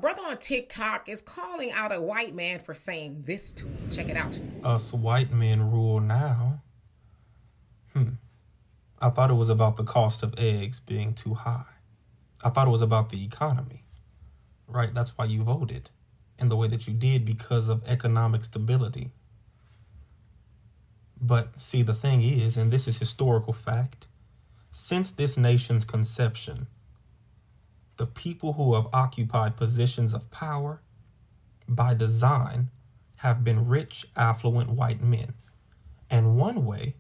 brother on TikTok is calling out a white man for saying this to him. Check it out. Us white men rule now. I thought it was about the cost of eggs being too high. I thought it was about the economy, right? That's why you voted in the way that you did, because of economic stability. But see, the thing is, and this is historical fact, since this nation's conception, the people who have occupied positions of power by design have been rich, affluent white men. And one way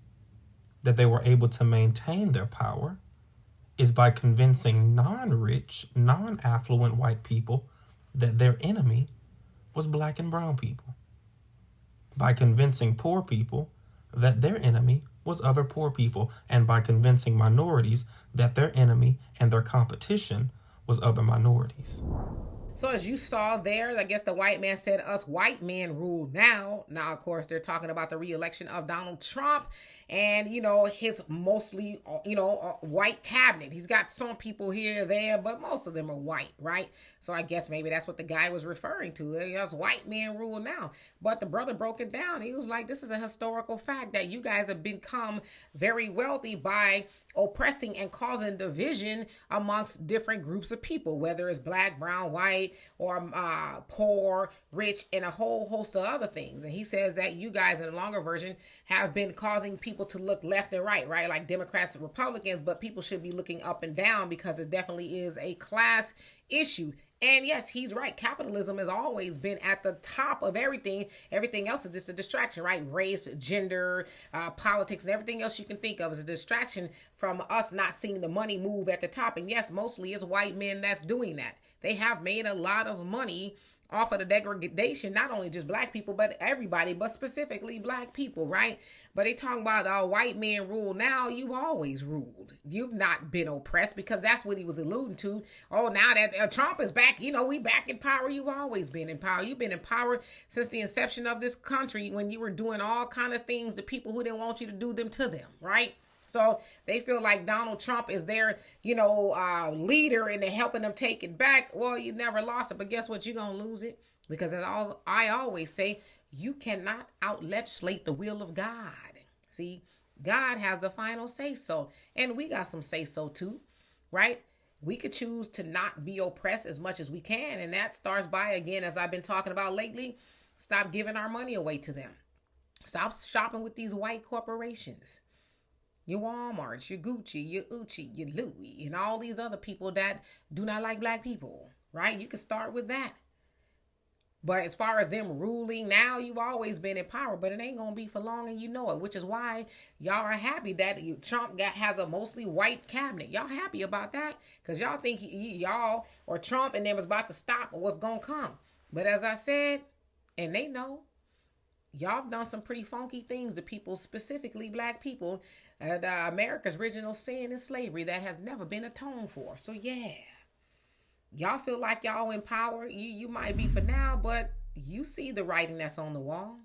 that they were able to maintain their power is by convincing non-rich, non-affluent white people that their enemy was black and brown people. By convincing poor people that their enemy was other poor people, and by convincing minorities that their enemy and their competition was other minorities. So as you saw there, I guess the white man said, us white men rule now. Now, of course, they're talking about the re-election of Donald Trump and, his mostly, white cabinet. He's got some people here or there, but most of them are white, right? So I guess maybe that's what the guy was referring to. Us white men rule now. But the brother broke it down. He was like, this is a historical fact that you guys have become very wealthy by oppressing and causing division amongst different groups of people, whether it's black, brown, white, or poor, rich, and a whole host of other things. And he says that you guys in the longer version have been causing people to look left and right, like Democrats and Republicans, but people should be looking up and down because it definitely is a class issue. And yes, he's right. Capitalism has always been at the top of everything. Everything else is just a distraction, right? Race, gender, politics, and everything else you can think of is a distraction from us not seeing the money move at the top. And yes, mostly it's white men that's doing that. They have made a lot of money off of the degradation, not only just black people, but everybody, but specifically black people, right? But they talking about white men rule now. You've always ruled. You've not been oppressed, because that's what he was alluding to. Oh, now that Trump is back, we back in power. You've always been in power. You've been in power since the inception of this country, when you were doing all kind of things to people who didn't want you to do them to them, right? So they feel like Donald Trump is their, leader, and they're helping them take it back. Well, you never lost it, but guess what? You're going to lose it, because as I always say, you cannot out-legislate the will of God. See, God has the final say-so, and we got some say-so too, right? We could choose to not be oppressed as much as we can, and that starts by, again, as I've been talking about lately, stop giving our money away to them. Stop shopping with these white corporations. Your Walmarts, your Gucci, your Uchi, your Louis, and all these other people that do not like black people, right? You can start with that. But as far as them ruling now, you've always been in power, but it ain't going to be for long, and you know it, which is why y'all are happy that Trump has a mostly white cabinet. Y'all happy about that, because y'all think y'all or Trump and them is about to stop what's going to come. But as I said, and they know, y'all have done some pretty funky things to people, specifically black people. America's original sin is slavery that has never been atoned for. So yeah, y'all feel like y'all in power. You might be for now, but you see the writing that's on the wall.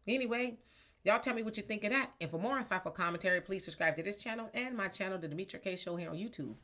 Anyway, y'all tell me what you think of that. And for more insightful commentary, please subscribe to this channel and my channel, The Demetra Kaye Show, here on YouTube.